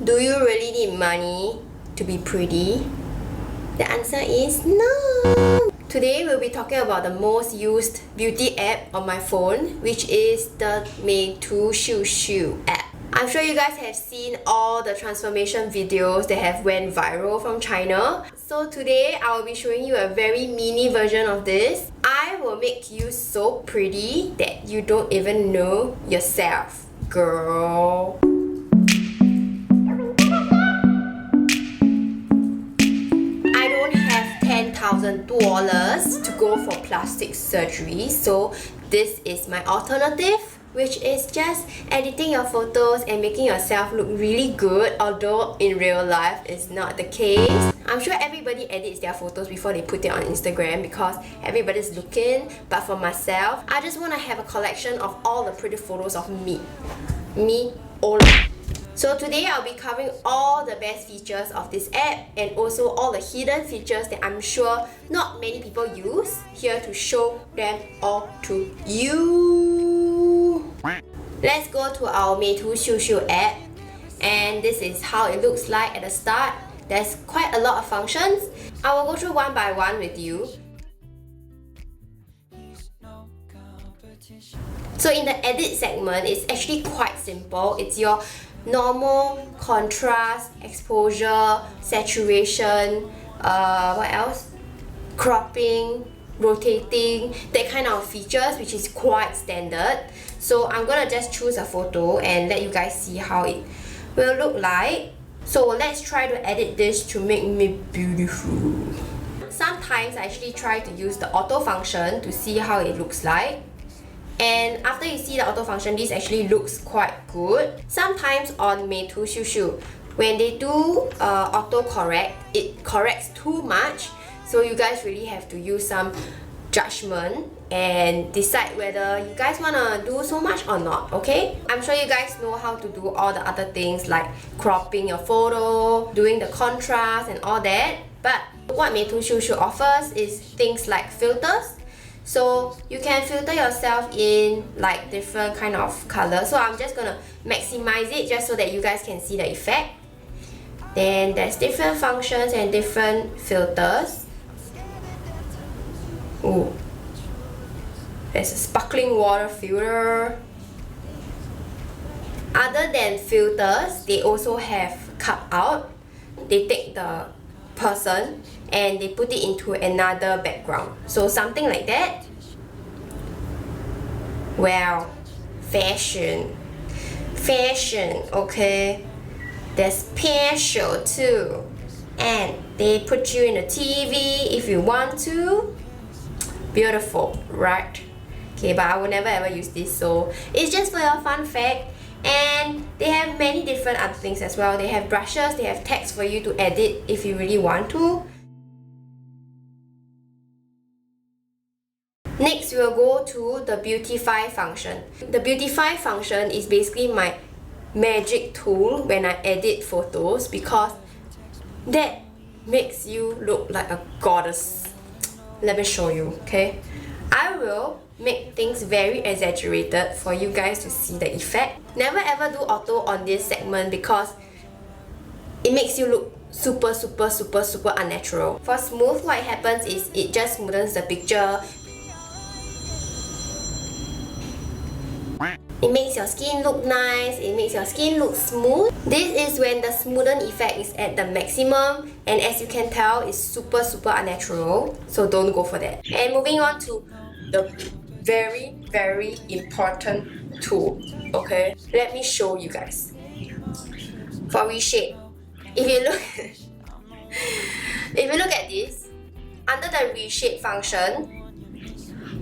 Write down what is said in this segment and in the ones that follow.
Do you really need money to be pretty? The answer is no! Today we'll be talking about the most used beauty app on my phone, which is the Meitu秀app. I'm sure you guys have seen all the transformation videos that have went viral from China. So today I will be showing you a very mini version of this. I will make you so pretty that you don't even know yourself, girl. $10,000 to go for plastic surgery, so this is my alternative, which is just editing your photos and making yourself look really good, although in real life it's not the case. I'm sure everybody edits their photos before they put it on Instagram because everybody's looking, but for myself, I just want to have a collection of all the pretty photos of me only. So today I'll be covering all the best features of this app and also all the hidden features that I'm sure not many people use, here to show them all to you. Let's go to our Meitu秀app, and this is how it looks like at the start. There's quite a lot of functions. I will go through one by one with you. So in the edit segment, it's actually quite simple. It's your normal, contrast, exposure, saturation, what else? Cropping, rotating, that kind of features, which is quite standard. So I'm gonna just choose a photo and let you guys see how it will look like. So let's try to edit this to make me beautiful. Sometimes I actually try to use the auto function to see how it looks like. And after you see the auto function, this actually looks quite good. Sometimes on Meitu秀, when they do auto correct, it corrects too much. So you guys really have to use some judgment and decide whether you guys wanna do so much or not, okay? I'm sure you guys know how to do all the other things like cropping your photo, doing the contrast and all that. But what Meitu秀offers is things like filters. So you can filter yourself in like different kind of colors. So I'm just gonna maximize it just so that you guys can see the effect. Then there's different functions and different filters. Ooh. There's a sparkling water filter. Other than filters, they also have cut out. They take the person and they put it into another background, so something like that. Wow, fashion, okay. There's special too, and they put you in the TV if you want to. Beautiful, right? Okay, but I will never ever use this, so it's just for your fun fact. And they have many different other things as well. They have brushes, they have text for you to edit if you really want to. Next, we'll go to the Beautify function. The Beautify function is basically my magic tool when I edit photos because that makes you look like a goddess. Let me show you, okay? I will make things very exaggerated for you guys to see the effect. Never ever do auto on this segment because it makes you look super unnatural. For smooth, what happens is it just smoothens the picture. It makes your skin look nice, it makes your skin look smooth. This is when the smoothen effect is at the maximum, and as you can tell, it's super unnatural, so don't go for that. And moving on to the very important tool, okay? Let me show you guys. For reshape, if you look at this, under the reshape function,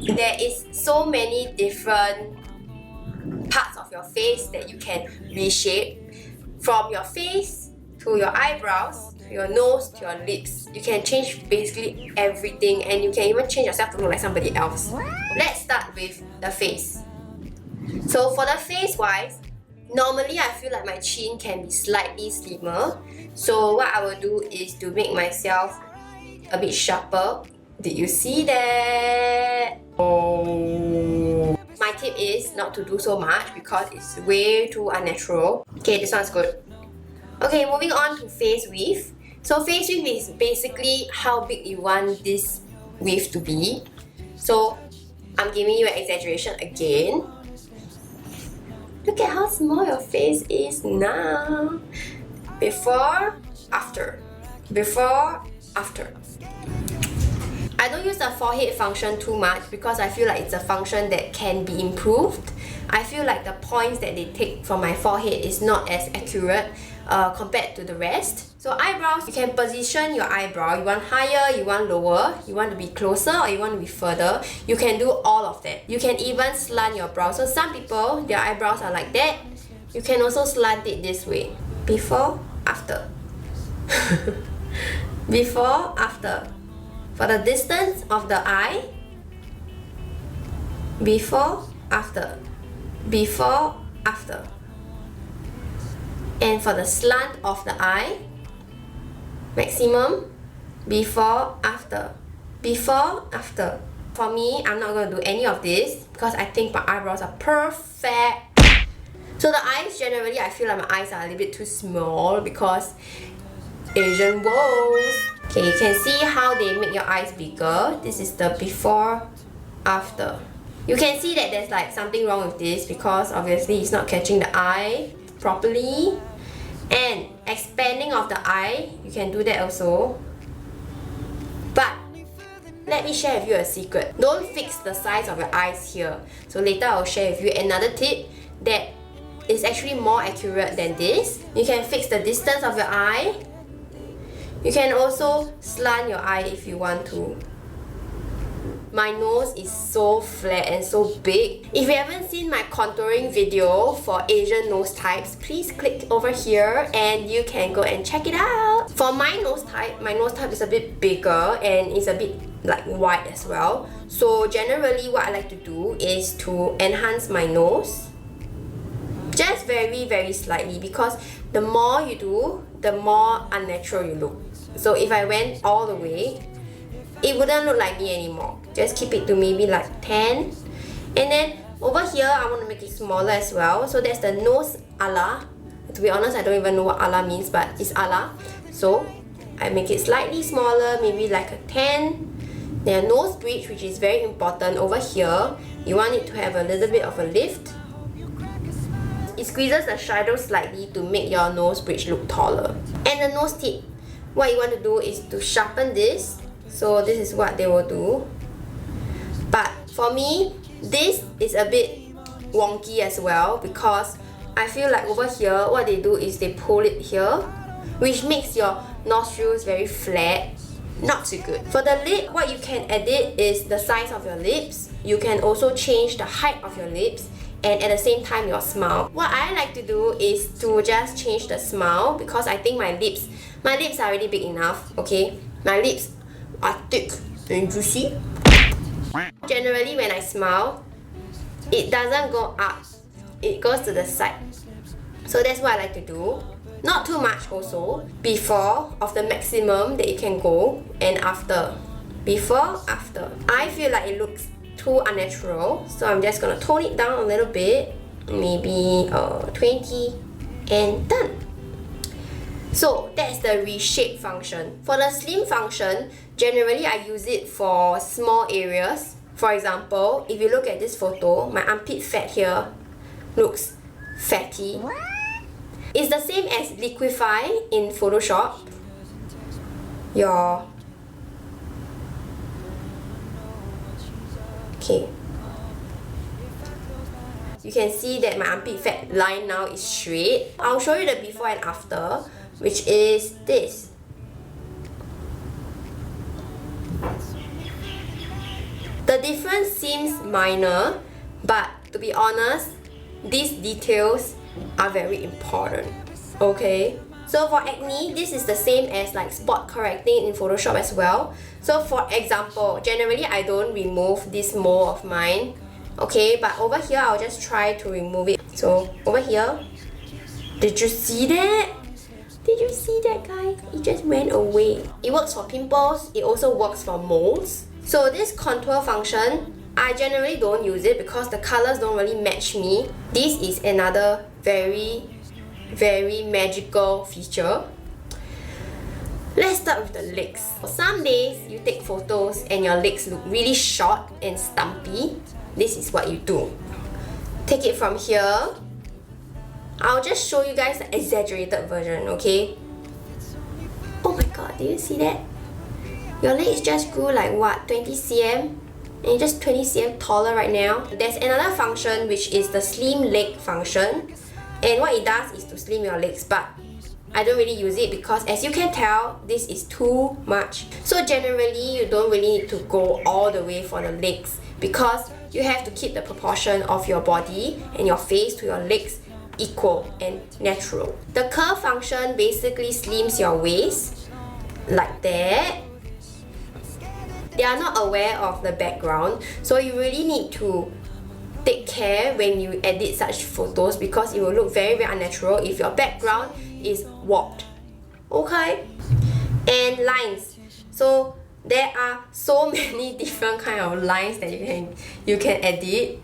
there is so many different parts of your face that you can reshape, from your face to your eyebrows to your nose to your lips. You can change basically everything, and you can even change yourself to look like somebody else. Let's start with the face. So for the face wise, normally I feel like my chin can be slightly slimmer. So what I will do is to make myself a bit sharper. Did you see that? Oh. My tip is not to do so much because it's way too unnatural. Okay, this one's good. Okay, moving on to face width. So face width is basically how big you want this width to be. So I'm giving you an exaggeration again. Look at how small your face is now. Before, after. Before, after. I don't use the forehead function too much because I feel like it's a function that can be improved. I feel like the points that they take from my forehead is not as accurate compared to the rest. So eyebrows, you can position your eyebrow. You want higher, you want lower, you want to be closer or you want to be further. You can do all of that. You can even slant your brows. So some people, their eyebrows are like that. You can also slant it this way. Before, after. Before, after. For the distance of the eye, before, after. Before, after. And for the slant of the eye, maximum, before, after. Before, after. For me, I'm not going to do any of this because I think my eyebrows are perfect. So the eyes, generally, I feel like my eyes are a little bit too small because Asian woes. Okay, you can see how they make your eyes bigger. This is the before, after. You can see that there's like something wrong with this because obviously it's not catching the eye properly. And expanding of the eye, you can do that also. But let me share with you a secret. Don't fix the size of your eyes here. So later I'll share with you another tip that is actually more accurate than this. You can fix the distance of your eye. You can also slant your eye if you want to. My nose is so flat and so big. If you haven't seen my contouring video for Asian nose types, please click over here and you can go and check it out. For my nose type is a bit bigger and it's a bit like wide as well. So generally what I like to do is to enhance my nose. Just very, very slightly because the more you do, the more unnatural you look. So if I went all the way, it wouldn't look like me anymore. Just keep it to maybe like 10. And then over here, I want to make it smaller as well. So that's the nose ala. To be honest, I don't even know what ala means, but it's ala. So I make it slightly smaller, maybe like a 10. Then nose bridge, which is very important over here. You want it to have a little bit of a lift. It squeezes the shadow slightly to make your nose bridge look taller. And the nose tip, what you want to do is to sharpen this. So this is what they will do. But for me, this is a bit wonky as well because I feel like over here, what they do is they pull it here, which makes your nostrils very flat. Not so good. For the lip, what you can edit is the size of your lips. You can also change the height of your lips and at the same time your smile. What I like to do is to just change the smile because I think my lips are already big enough, okay? My lips are thick and juicy. Generally when I smile, it doesn't go up, it goes to the side. So that's what I like to do. Not too much also. Before of the maximum that it can go and after. Before, after. I feel like it looks too unnatural, so I'm just gonna tone it down a little bit, maybe 20 and done. So that's the reshape function. For the slim function, generally I use it for small areas. For example, if you look at this photo, my armpit fat here looks fatty. It's the same as liquify in Photoshop. Okay. You can see that my armpit fat line now is straight. I'll show you the before and after, which is this. The difference seems minor, but to be honest, these details are very important, okay? So for acne, this is the same as like spot correcting in Photoshop as well. So for example, generally I don't remove this mole of mine, okay? But over here, I'll just try to remove it. So over here, did you see that? Did you see that, guys? It just went away. It works for pimples, it also works for moles. So this contour function, I generally don't use it because the colors don't really match me. This is another very very magical feature. Let's start with the legs. Some days you take photos and your legs look really short and stumpy. This is what you do. Take it from here. I'll just show you guys the exaggerated version, okay? Oh my god, do you see that? Your legs just grew like what, 20 cm? And you're just 20 cm taller right now. There's another function which is the slim leg function. And what it does is to slim your legs, but I don't really use it because as you can tell, this is too much. So generally, you don't really need to go all the way for the legs because you have to keep the proportion of your body and your face to your legs equal and natural. The curve function basically slims your waist like that. They are not aware of the background, so you really need to take care when you edit such photos because it will look very unnatural if your background is warped. Okay? And lines. So there are so many different kind of lines that you can edit.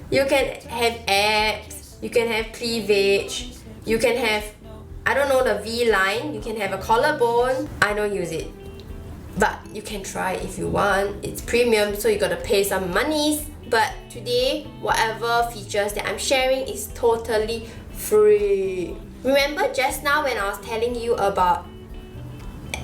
You can have abs, you can have cleavage, you can have, I don't know, the V line, you can have a collarbone. I don't use it, but you can try if you want. It's premium, so you gotta pay some monies. But today, whatever features that I'm sharing is totally free. Remember just now when I was telling you about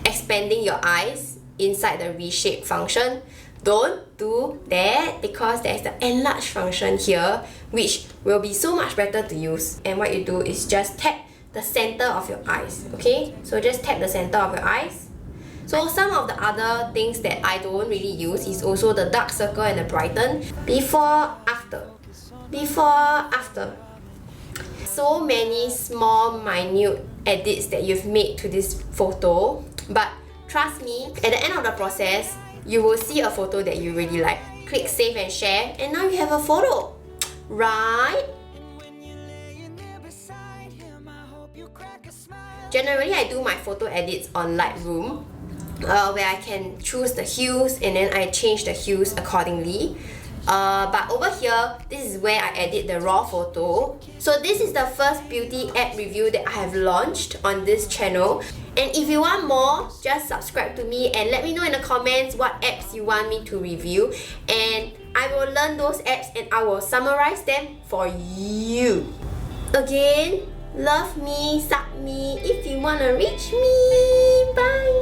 expanding your eyes inside the reshape function? Don't do that because there's the enlarge function here, which will be so much better to use. And what you do is just tap the center of your eyes, okay? So just tap the center of your eyes. So some of the other things that I don't really use is also the dark circle and the brighten. Before, after. Before, after. So many small, minute edits that you've made to this photo. But trust me, at the end of the process, you will see a photo that you really like. Click save and share, and now you have a photo. Right? Generally, I do my photo edits on Lightroom. Where I can choose the hues and then I change the hues accordingly. But over here, this is where I edit the raw photo. So this is the first beauty app review that I have launched on this channel. And if you want more, just subscribe to me and let me know in the comments what apps you want me to review. And I will learn those apps and I will summarize them for you. Again, love me, suck me if you wanna reach me. Bye!